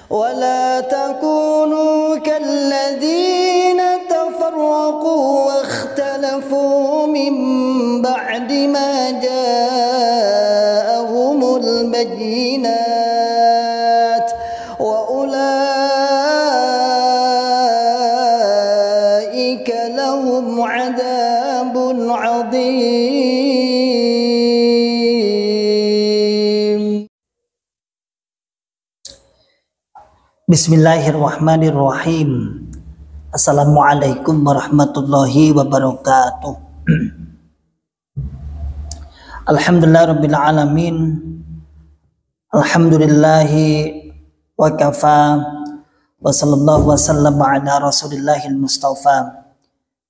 ولا تكونوا كالذين تفرقوا واختلفوا من بعد ما جاءهم البينات وأولئك لهم عذاب عظيم. Bismillahirrahmanirrahim. Assalamualaikum warahmatullahi wabarakatuh. Alhamdulillahirabbil alamin. Alhamdulillahi wa kafa wa sallallahu wa sallama ala rasulillahil mustafa.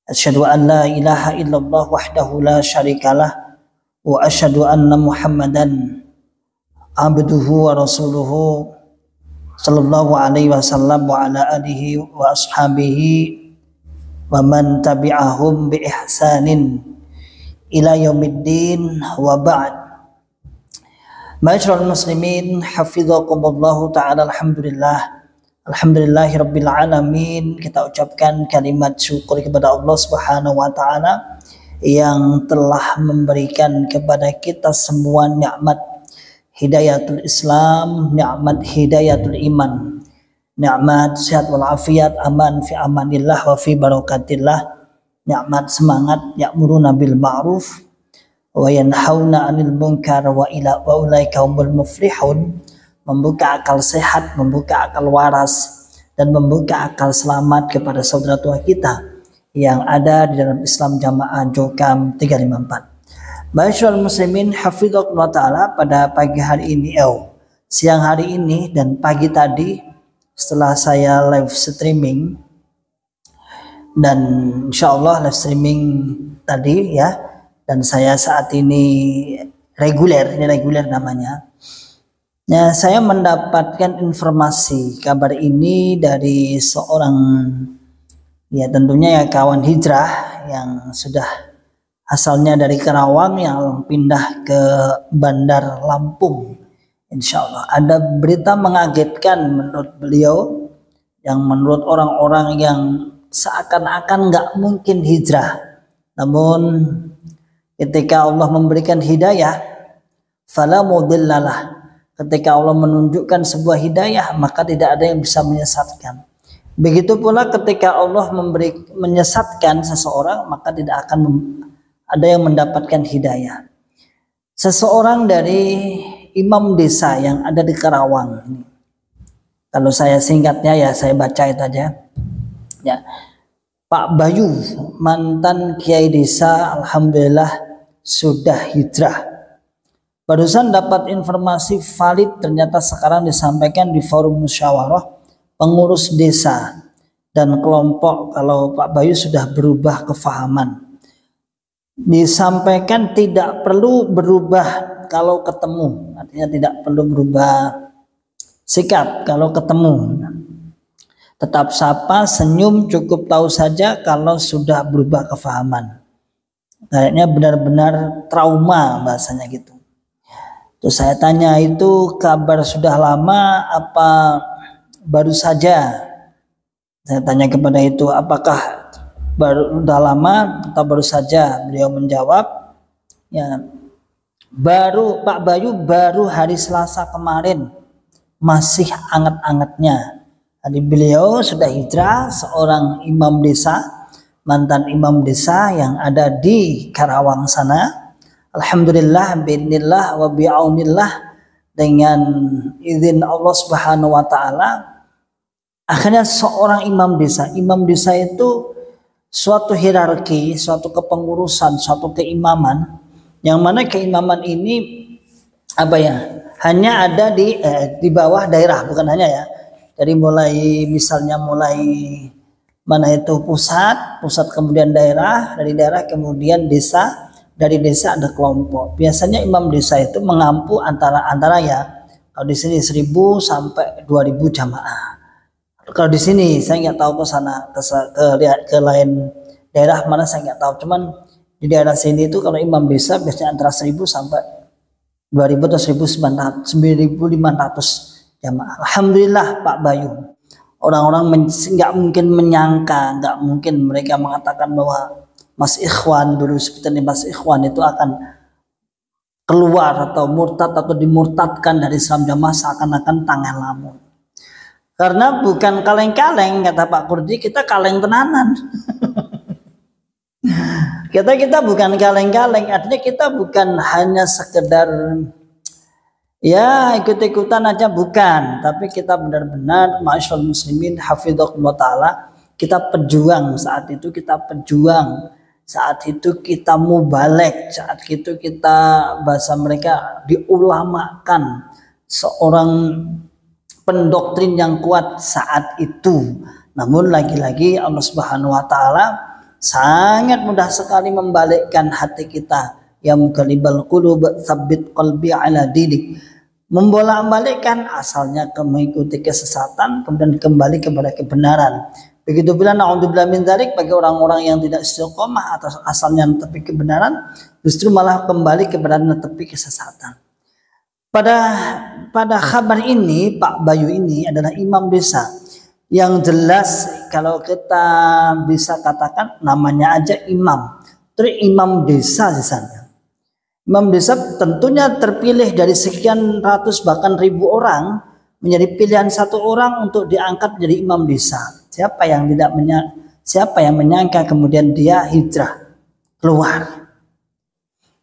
Asyhadu an la ilaha illallah wahdahu la syarikalah wa asyhadu anna Muhammadan abduhu wa rasuluhu sallallahu alaihi wasallam wa ala alihi wa ashabihi wa man tabi'ahum bi ihsanin ila yaumiddin wa ba'd. Ma'asyiral muslimin, hafizakumullahu ta'ala. Alhamdulillahi rabbil alamin. Kita ucapkan kalimat syukur kepada Allah Subhanahu wa taala yang telah memberikan kepada kita semua nikmat hidayatul Islam, nikmat hidayatul iman, nikmat sehat walafiat, aman fi amanillah wa fi barakatillah, nikmat semangat ya'muruna bil ma'ruf wa yanhauna 'anil munkar wa ulaika humul muflihun, membuka akal sehat, membuka akal waras, dan membuka akal selamat kepada saudara tua kita yang ada di dalam Islam Jamaah Jokam 354. Ma'asyiral muslimin, hafizakumullah ta'ala. Pada pagi hari ini, siang hari ini dan pagi tadi setelah saya live streaming, dan insyaallah live streaming tadi ya, dan saya saat ini reguler namanya. Nah, saya mendapatkan informasi kabar ini dari seorang ya tentunya ya kawan hijrah yang sudah asalnya dari Karawang yang pindah ke Bandar Lampung. Insya Allah ada berita mengagetkan menurut beliau, yang menurut orang-orang yang seakan-akan nggak mungkin hijrah, namun ketika Allah memberikan hidayah, fala mudhillalah, ketika Allah menunjukkan sebuah hidayah maka tidak ada yang bisa menyesatkan. Begitu pula ketika Allah menyesatkan seseorang maka tidak akan ada yang mendapatkan hidayah. Seseorang dari imam desa yang ada di Karawang ini, kalau saya singkatnya ya saya baca itu aja ya, Pak Bayu, mantan kiai desa, alhamdulillah sudah hijrah. Barusan dapat informasi valid, ternyata sekarang disampaikan di forum musyawarah pengurus desa dan kelompok kalau Pak Bayu sudah berubah kefahaman. Disampaikan tidak perlu berubah kalau ketemu, artinya tidak perlu berubah sikap kalau ketemu, tetap sapa, senyum, cukup tahu saja kalau sudah berubah kefahaman. Kayaknya benar-benar trauma bahasanya gitu. Terus saya tanya, itu kabar sudah lama apa baru saja? Saya tanya kepada itu, apakah udah lama atau baru saja? Beliau menjawab, ya baru Pak Bayu, baru hari Selasa kemarin, masih anget-angetnya. Tadi beliau sudah hijrah, seorang imam desa, mantan imam desa yang ada di Karawang sana. Alhamdulillah bi'idznillah wa bi'aunillah, dengan izin Allah Subhanahu wa taala, akhirnya seorang imam desa. Imam desa itu suatu hierarki, suatu kepengurusan, suatu keimaman, yang mana keimaman ini apa ya, hanya ada di bawah daerah, bukan hanya ya, dari mulai misalnya mulai mana itu pusat kemudian daerah, dari daerah kemudian desa, dari desa ada kelompok. Biasanya imam desa itu mengampu antara ya, kalau di sini 1000 sampai 2000 jamaah. Kalau di sini saya nggak tahu ke sana ke lain daerah mana saya nggak tahu. Cuman di daerah sini itu kalau imam desa biasanya antara 1000 sampai 2000 atau 1500 jamaah. Alhamdulillah Pak Bayu, orang-orang nggak mungkin menyangka, nggak mungkin mereka mengatakan bahwa Mas Ikhwan dulu seperti Mas Ikhwan itu akan keluar atau murtad atau dimurtadkan dari Islam Jamaah seakan-akan tangan lamun. Karena bukan kaleng-kaleng, kata Pak Kurdi, kita kaleng tenanan. kita bukan kaleng-kaleng, artinya kita bukan hanya sekedar ya ikut-ikutan aja, bukan, tapi kita benar-benar ma'asyiral muslimin hafidhakumullah taala, kita pejuang saat itu, saat itu kita mubalek, saat itu kita bahasa mereka diulamakan, seorang pendoktrin yang kuat saat itu. Namun lagi-lagi Allah Subhanahu wa taala sangat mudah sekali membalikkan hati kita. Ya muqallibal qulub tsabbit qalbi ala dinik. Membolak-balikkan, asalnya mengikuti kesesatan kemudian kembali kepada kebenaran. Begitu pula naudzubillah min dzalik bagi orang-orang yang tidak istiqomah atas asalnya tepi kebenaran, justru malah kembali kepada tepi kesesatan. Pada kabar ini Pak Bayu ini adalah imam desa yang jelas kalau kita bisa katakan namanya aja imam, terus imam desa di sana. Imam desa tentunya terpilih dari sekian ratus bahkan ribu orang menjadi pilihan satu orang untuk diangkat menjadi imam desa. Siapa yang menyangka kemudian dia hijrah keluar.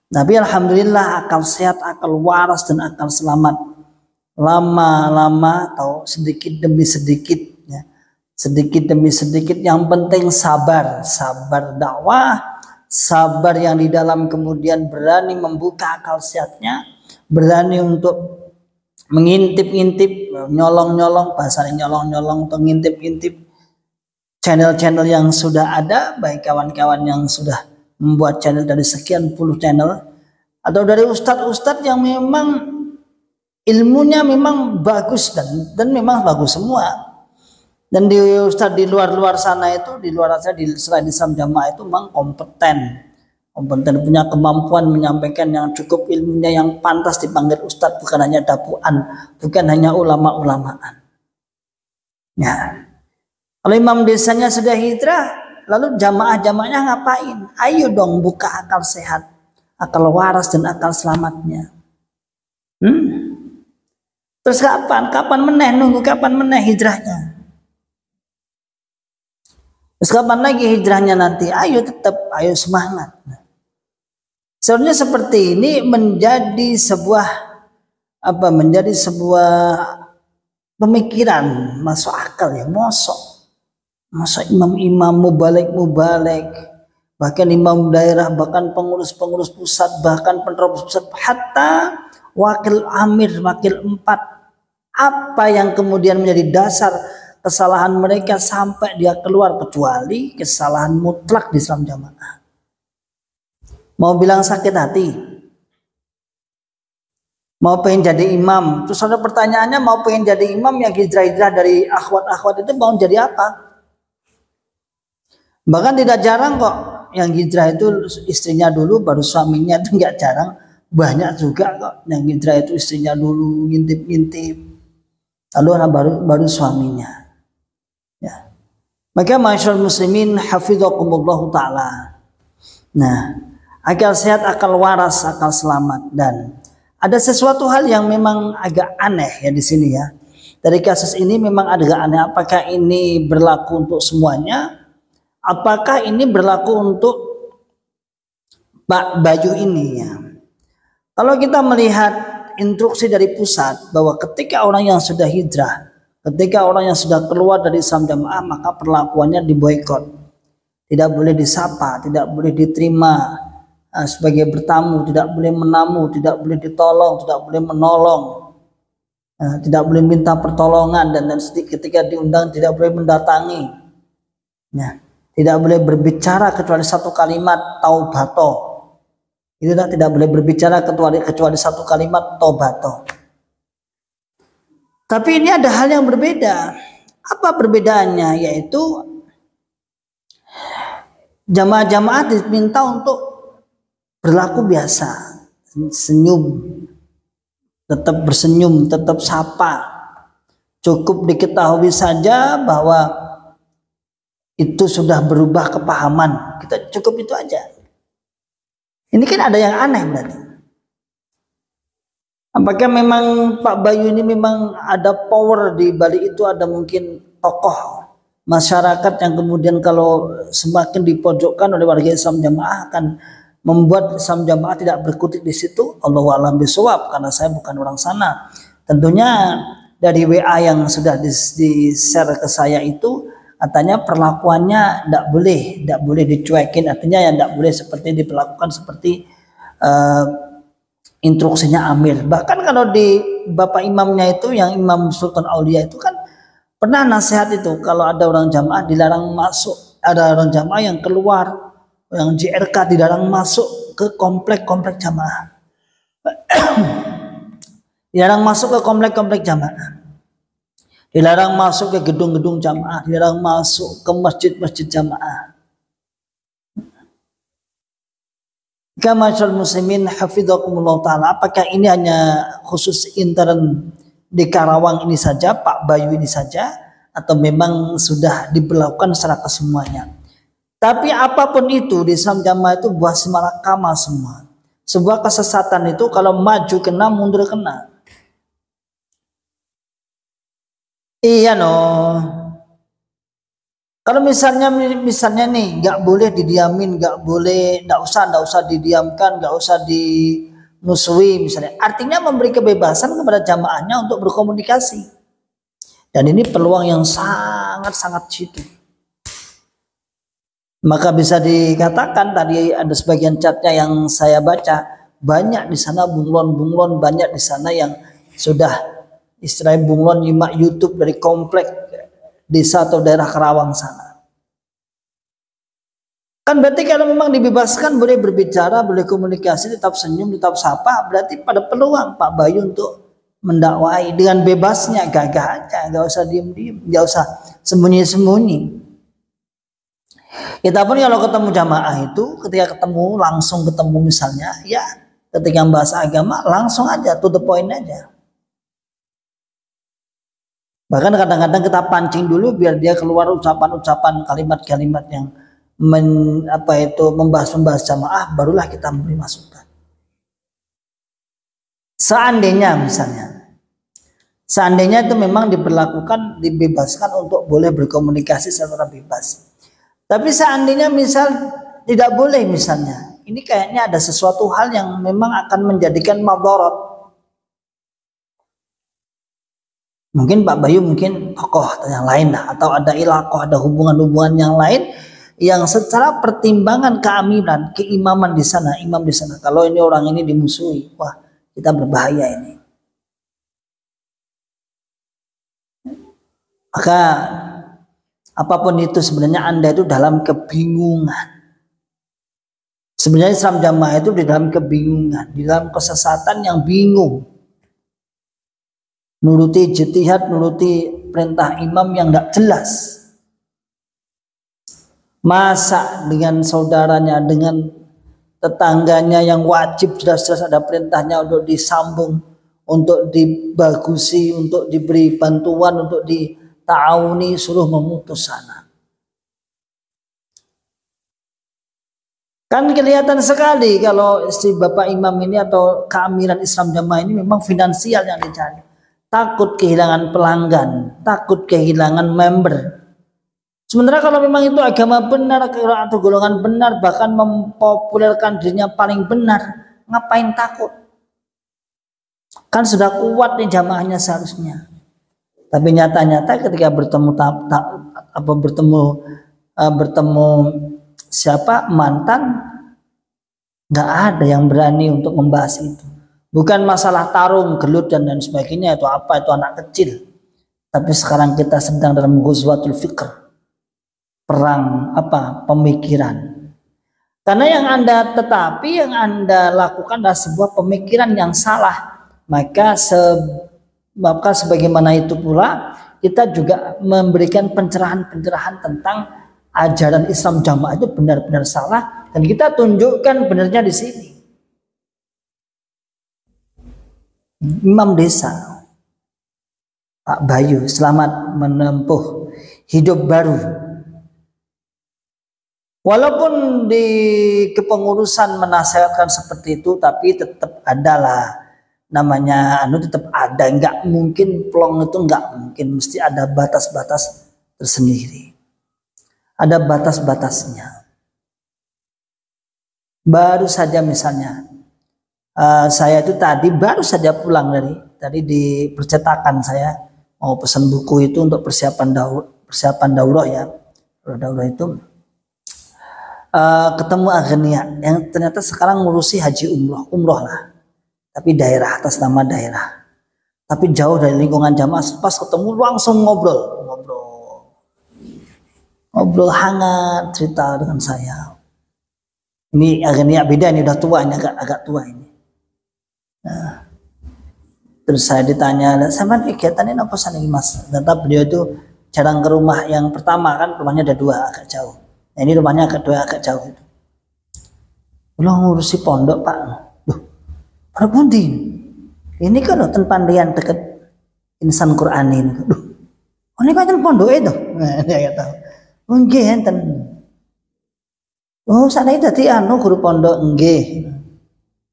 Tapi alhamdulillah akal sehat, akal waras dan akal selamat. Lama-lama atau sedikit demi sedikit ya. Sedikit demi sedikit, yang penting sabar dakwah, sabar yang di dalam kemudian berani membuka akal sehatnya, berani untuk mengintip-intip, nyolong-nyolong, bahasanya nyolong-nyolong atau ngintip-intip channel-channel yang sudah ada, baik kawan-kawan yang sudah membuat channel dari sekian puluh channel atau dari ustadz-ustadz yang memang ilmunya memang bagus dan memang bagus semua. Dan di ustadz di luar sana itu, di luar sana di selain Islam Jamaah itu memang kompeten, punya kemampuan menyampaikan yang cukup, ilmunya yang pantas dipanggil ustadz, bukan hanya dapuan, bukan hanya ulama-ulamaan. Ya, kalau imam desanya sudah hijrah, lalu jamaah-jamaahnya ngapain? Ayo dong buka akal sehat, akal waras dan akal selamatnya. Terus kapan meneh, nunggu kapan meneh hijrahnya? Terus kapan lagi hijrahnya nanti? Ayo tetap, ayo semangat. Sebenarnya seperti ini menjadi sebuah pemikiran masuk akal ya, masa imam-imam mubalek, bahkan imam daerah, bahkan pengurus pusat, bahkan penerus pusat, hatta wakil amir, wakil 4, apa yang kemudian menjadi dasar kesalahan mereka sampai dia keluar, kecuali kesalahan mutlak di Islam Jamaah. Mau bilang sakit hati, mau pengen jadi imam, terus ada pertanyaannya, mau pengen jadi imam yang hijrah-hijrah dari akhwat-akhwat itu mau jadi apa? Bahkan tidak jarang kok yang hijrah itu istrinya dulu baru suaminya, itu nggak jarang, banyak juga kok yang hijrah itu istrinya dulu ngintip-ngintip, lalu baru suaminya. Ya. Maka ma'asyiral muslimin hafidhakumullah taala. Nah, akal sehat, akal waras, akal selamat, dan ada sesuatu hal yang memang agak aneh ya di sini ya. Dari kasus ini memang agak aneh, apakah ini berlaku untuk semuanya? Apakah ini berlaku untuk Pak Bayu ini ya? Kalau kita melihat instruksi dari pusat bahwa ketika orang yang sudah hijrah, ketika orang yang sudah keluar dari Islam Jamaah, maka perlakuannya diboikot, tidak boleh disapa, tidak boleh diterima sebagai bertamu, tidak boleh menamu, tidak boleh ditolong, tidak boleh menolong, tidak boleh minta pertolongan, dan ketika diundang tidak boleh mendatangi. Ya. Tidak boleh berbicara kecuali satu kalimat taubato. Itu tidak boleh berbicara kecuali satu kalimat taubato. Tapi ini ada hal yang berbeda. Apa perbedaannya? Yaitu jamaah-jamaah diminta untuk berlaku biasa, senyum, tetap bersenyum, tetap sapa, Cukup diketahui saja bahwa itu sudah berubah kepahaman. Kita cukup itu aja. Ini kan ada yang aneh berarti. Apakah memang Pak Bayu ini memang ada power di balik itu, ada mungkin tokoh masyarakat yang kemudian kalau semakin dipojokkan oleh warga Islam Jamaah akan membuat Islam Jamaah tidak berkutik di situ? Allahu a'lam bishawab, karena saya bukan orang sana. Tentunya dari WA yang sudah di-share ke saya itu katanya perlakuannya tidak boleh dicuekin, artinya ya tidak boleh seperti diperlakukan seperti instruksinya Amir. Bahkan kalau di Bapak Imamnya itu, yang Imam Sultan Aulia itu kan pernah nasihat itu, kalau ada orang jamaah dilarang masuk, ada orang jamaah yang keluar, yang JRK dilarang masuk ke komplek-komplek jamaah. Dilarang masuk ke komplek-komplek jamaah. Dilarang masuk ke gedung-gedung jamaah, dilarang masuk ke masjid-masjid jamaah. Kamasyal muslimin hafidhakumullah ta'ala, apakah ini hanya khusus intern di Karawang ini saja, Pak Bayu ini saja, atau memang sudah diberlakukan secara kesemuanya? Tapi apapun itu di Islam Jamaah itu buah simalakama semua. Sebuah kesesatan itu kalau maju kena, mundur kena. Iya Kalau misalnya nih nggak boleh didiamin, nggak usah didiamkan, nggak usah dimusuhi misalnya. Artinya memberi kebebasan kepada jamaahnya untuk berkomunikasi. Dan ini peluang yang sangat-sangat situ. Maka bisa dikatakan tadi ada sebagian chatnya yang saya baca, banyak di sana bunglon-bunglon, banyak di sana yang sudah istilahnya bunglon nyimak YouTube dari komplek desa atau daerah Karawang sana. Kan berarti kalau memang dibebaskan boleh berbicara, boleh komunikasi, tetap senyum, tetap sapa, berarti pada peluang Pak Bayu untuk mendakwai dengan bebasnya, gagah aja, nggak usah diem-diem, nggak usah sembunyi-sembunyi. Kita pun kalau ketemu jamaah itu, ketika langsung ketemu misalnya, ya ketika bahas agama langsung aja, to the point aja. Bahkan kadang-kadang kita pancing dulu biar dia keluar ucapan-ucapan, kalimat-kalimat yang membahas jamaah, barulah kita memberi masukan. Seandainya itu memang diberlakukan, dibebaskan untuk boleh berkomunikasi secara bebas. Tapi seandainya misal tidak boleh misalnya, ini kayaknya ada sesuatu hal yang memang akan menjadikan madarat. Mungkin Pak Bayu mungkin tokoh yang lain lah, atau ada ilaqah, ada hubungan-hubungan yang lain yang secara pertimbangan keaminan, keimaman di sana, imam di sana, kalau ini orang ini dimusuhi, wah kita berbahaya ini. Maka apapun itu sebenarnya Anda itu dalam kebingungan. Sebenarnya Islam Jamaah itu di dalam kebingungan, di dalam kesesatan yang bingung. Nuruti ijtihad, nuruti perintah imam yang tidak jelas. Masa dengan saudaranya, dengan tetangganya yang wajib jelas-jelas ada perintahnya untuk disambung, untuk dibagusi, untuk diberi bantuan, untuk dita'awuni, suruh memutus sana. Kan kelihatan sekali kalau si Bapak Imam ini atau keamiran Islam Jamaah ini memang finansial yang dicari. Takut kehilangan pelanggan, takut kehilangan member. Sementara kalau memang itu agama benar atau golongan benar, bahkan mempopulerkan dirinya paling benar, ngapain takut? Kan sudah kuat nih jamaahnya seharusnya. Tapi nyata-nyata ketika bertemu siapa mantan, nggak ada yang berani untuk membahas itu. Bukan masalah tarung, gelut dan lain sebagainya, itu apa, itu anak kecil. Tapi sekarang kita sedang dalam ghuzwatul fikr, perang pemikiran. Karena yang Anda lakukan adalah sebuah pemikiran yang salah. Maka sebagaimana itu pula kita juga memberikan pencerahan-pencerahan tentang ajaran Islam Jamaah itu benar-benar salah, dan kita tunjukkan benarnya di sini. Imam desa Pak Bayu, selamat menempuh hidup baru. Walaupun di kepengurusan menasihatkan seperti itu, tapi tetap adalah namanya tetap ada, nggak mungkin plong itu, nggak mungkin, mesti ada batas-batas tersendiri, ada batas-batasnya. Baru saja misalnya saya itu tadi baru saja pulang dari di percetakan, saya mau pesan buku itu untuk persiapan daurah ya. Daurah itu ketemu Agnia yang ternyata sekarang ngurusi haji umroh lah, tapi daerah, atas nama daerah, tapi jauh dari lingkungan jamaah. Pas ketemu langsung ngobrol hangat, cerita dengan saya. Ini Agnia beda, ini udah tua, ini agak tua ini. Nah, terus saya ditanya, sama kegiatannya apa sana Mas? Ternyata beliau itu jarang ke rumah. Yang pertama kan rumahnya ada 2 agak jauh. Nah, ini rumahnya kedua agak jauh itu. Belum ngurusi pondok Pak. Duh, para pundi. Ini kan nonton pandian deket insan Quran ini. Duh, ini kan pondok itu. Nah, dia tahu. Nggih enten. Oh, sana itu tadi guru pondok nggih.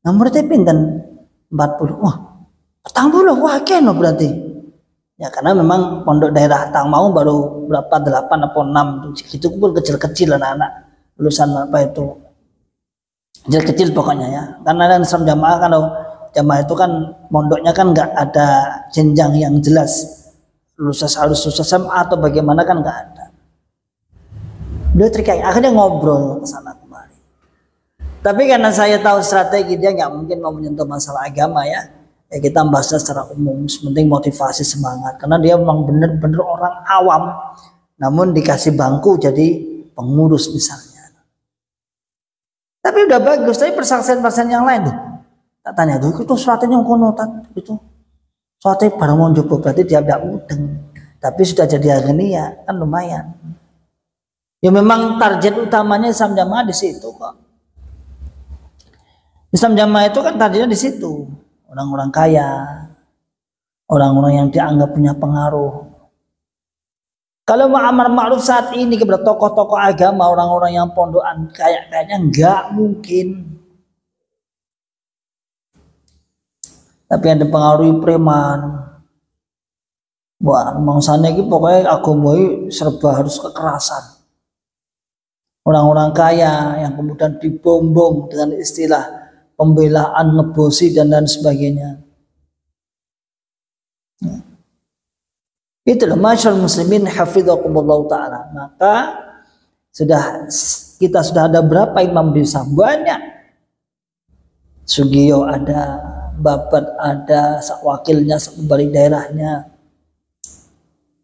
Nomor teh pinten? 40. Wah, 40 wah kene berarti. Ya karena memang pondok daerah Tangmau baru berapa 8 atau 6 itu pun kecil-kecil anak-anak lulusan apa itu. Kecil-kecil pokoknya ya. Karena kan Islam jamaah, kalau jamaah itu kan pondoknya kan nggak ada jenjang yang jelas. Harus lulus SMA atau bagaimana kan nggak ada. Beliau terkait, akhirnya ngobrol ke sana kemari. Tapi karena saya tahu strategi dia nggak mungkin mau menyentuh masalah agama ya kita bahasnya secara umum, penting motivasi, semangat. Karena dia memang benar-benar orang awam, namun dikasih bangku jadi pengurus misalnya. Tapi udah bagus, tapi persaksian-persaksian yang lain tuh. Tak tanya tuh, itu suratnya yang kono itu. Suratnya barang mau coba, berarti dia tidak mudeng. Tapi sudah jadi agnia kan lumayan. Ya memang target utamanya Islam Jamaah di situ kok. Islam Jamaah itu kan targetnya di situ. Orang-orang kaya, orang-orang yang dianggap punya pengaruh. Kalau amar ma'ruf saat ini kepada tokoh-tokoh agama, orang-orang yang pondokan kayaknya nggak mungkin. Tapi yang dipengaruhi preman. Wah, mangsane iki pokoknya agama serba harus kekerasan. Orang-orang kaya yang kemudian dibombong dengan istilah pembelaan, ngebosi dan lain sebagainya. Itulah masyaallah muslimin hafizakumullah taala. Maka kita sudah ada berapa imam desa? Banyak. Sugiyo ada, Babat ada, wakilnya, balik daerahnya.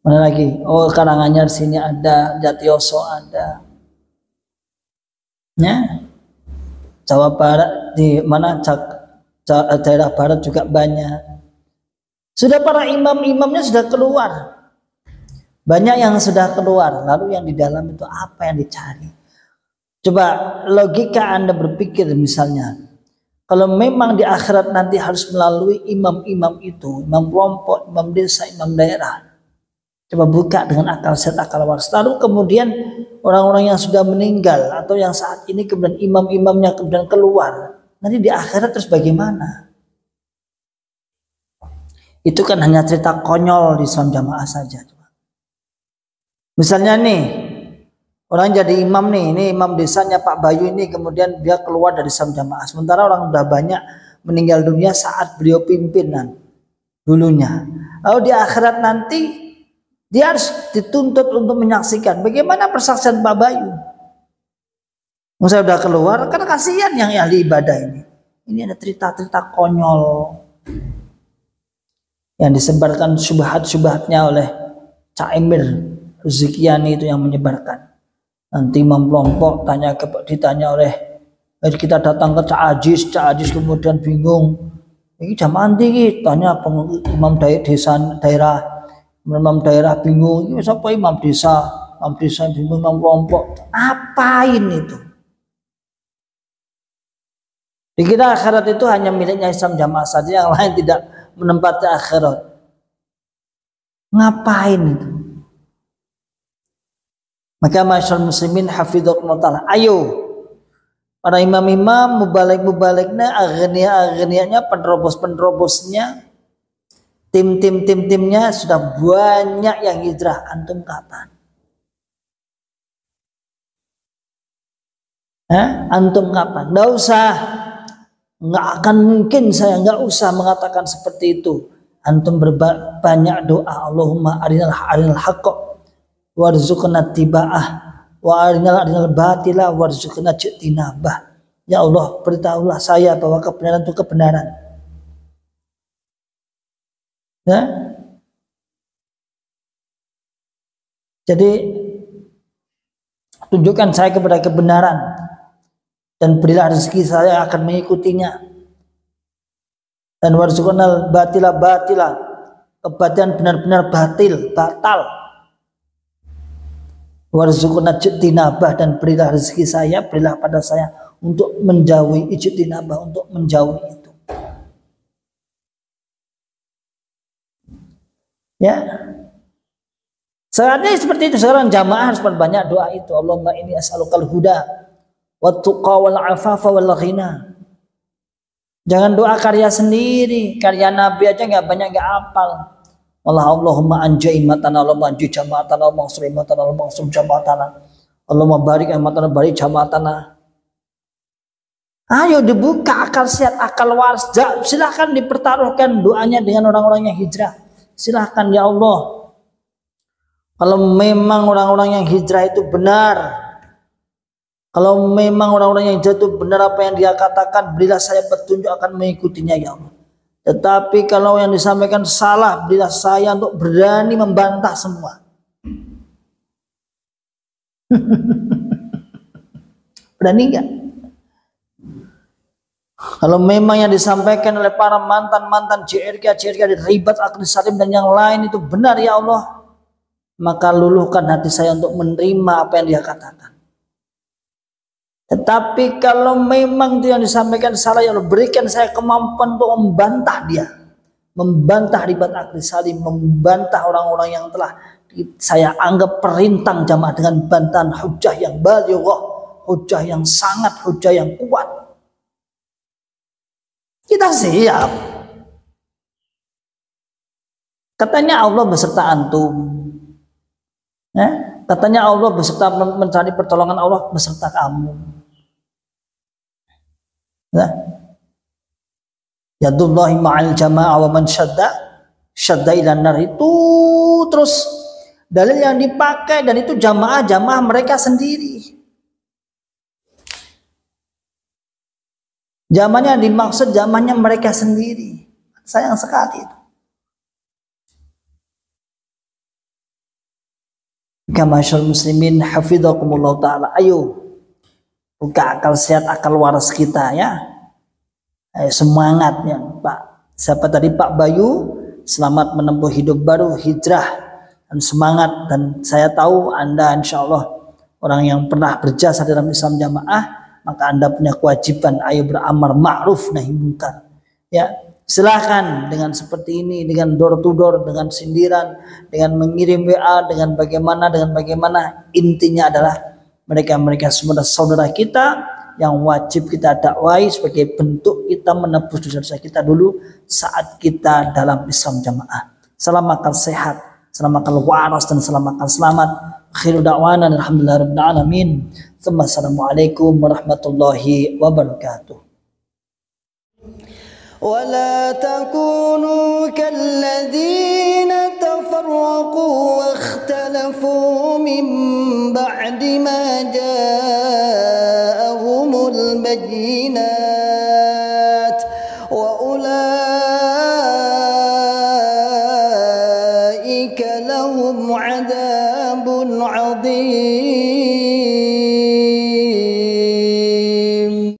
Mana lagi? Oh, Karanganyar sini ada, Jatioso ada. Ya. Jawa Barat di mana daerah barat juga banyak. Sudah para imam-imamnya sudah keluar. Banyak yang sudah keluar. Lalu yang di dalam itu apa yang dicari? Coba logika Anda berpikir misalnya. Kalau memang di akhirat nanti harus melalui imam-imam itu, imam kelompok, imam desa, imam daerah. Coba buka dengan akal sehat, akal waras. Lalu kemudian orang-orang yang sudah meninggal atau yang saat ini kemudian imam-imamnya kemudian keluar. Nanti di akhirat terus bagaimana? Itu kan hanya cerita konyol di Islam Jamaah saja. Misalnya nih, orang jadi imam nih, ini imam desanya Pak Bayu ini kemudian dia keluar dari Islam Jamaah. Sementara orang udah banyak meninggal dunia saat beliau pimpinan dulunya. Lalu di akhirat nanti dia harus dituntut untuk menyaksikan bagaimana persaksian Pak Bayu. Saya udah keluar, karena kasihan yang ahli ibadah ini. Ini ada cerita-cerita konyol yang disebarkan syubhat-syubhatnya oleh Cak Emir Ruzikiani itu yang menyebarkan. Nanti imam kelompok ditanya oleh kita datang ke Cak Aziz kemudian bingung. Ini jam mandi tanya imam imam daerah bingung, ini siapa imam desa bingung, imam kelompok apain itu? Dikira akhirat itu hanya miliknya Islam Jamaah saja, yang lain tidak menempati akhirat. Ngapain itu? Maka masyaallah muslimin hafidhakumullah ta'ala, ayo para imam-imam, mubalik-mubaliknya, aghnia-aghnianya, penerobos-penerobosnya, timnya sudah banyak yang hijrah. Antum kapan? Antum kapan? Nggak usah, nggak akan mungkin saya nggak usah mengatakan seperti itu. Antum berbanyak doa, Allahumma arinal haqqa warzuqna tiba'ah wa arinal batila warzuqna ijtinabah. Ya Allah, beritahulah saya bahwa kebenaran itu kebenaran. Ya. Jadi tunjukkan saya kepada kebenaran dan berilah rezeki saya akan mengikutinya. Dan warzuqnal batila, kebatilan benar-benar batal. Warzuqna ijtinabah, dan berilah rezeki saya, berilah pada saya untuk menjauhi ijtinabah, untuk menjauhi itu. Ya. Saatnya seperti itu. Sekarang jamaah harus banyak doa itu. Allahumma inni as'alukal huda wat tuqa wal afafa wal ghina. Jangan doa karya sendiri, karya Nabi aja nggak banyak, nggak hafal. Allahumma anjai matana, Allahumma anjai jamaatana, Allahumma ansur matana, Allahumma ansur jamaatana, Allahumma barik matana, barik jamaatana. Ayo dibuka akal sehat, akal waras. Silahkan dipertaruhkan doanya dengan orang-orang yang hijrah. Silahkan, ya Allah. Kalau memang orang-orang yang hijrah itu benar, kalau memang orang-orang yang hijrah itu benar apa yang dia katakan, berilah saya petunjuk akan mengikutinya, ya Allah. Tetapi kalau yang disampaikan salah, berilah saya untuk berani membantah semua. Berani enggak? Kalau memang yang disampaikan oleh para mantan-mantan JRK Ribat Akhlil Salim dan yang lain itu benar, ya Allah, maka luluhkan hati saya untuk menerima apa yang dia katakan. Tetapi kalau memang itu yang disampaikan salah, ya Allah, berikan saya kemampuan untuk membantah dia, membantah Ribat Akhlil Salim, membantah orang-orang yang telah saya anggap perintang jamaah dengan bantahan hujah yang balighah, hujah yang sangat, hujah yang kuat. Kita siap. Katanya Allah beserta antum. Katanya Allah beserta mencari pertolongan Allah beserta kamu. Yadullahi ma'al jama'a wa man syadda ilan nar, itu terus dalil yang dipakai, dan itu jamaah mereka sendiri. Jamaahnya dimaksud jamaahnya mereka sendiri. Sayang sekali itu. Masyaallah muslimin hafidhakumullah ta'ala, ayo buka akal sehat, akal waras kita, ya. Ayo semangat, ya Pak. Siapa tadi, Pak Bayu, selamat menempuh hidup baru, hijrah, dan semangat. Dan saya tahu Anda insya Allah orang yang pernah berjasa dalam Islam jamaah, maka Anda punya kewajiban, ayo beramar ma'ruf nahi munkar, ya. Silahkan dengan seperti ini, dengan door to door, dengan sindiran, dengan mengirim WA, dengan bagaimana, intinya adalah mereka semua saudara kita yang wajib kita dakwai sebagai bentuk kita menebus dosa-dosa kita dulu saat kita dalam Islam jamaah. Salam akal sehat, salam akal waras, dan salam akal selamat. Akhiru da'wana alhamdulillahirabbil alamin. Assalamualaikum warahmatullahi wabarakatuh. ولا تكونوا كالذين تفرقوا واختلفوا من بعد ما جاءهم البينات وأولئك لهم عذاب عظيم.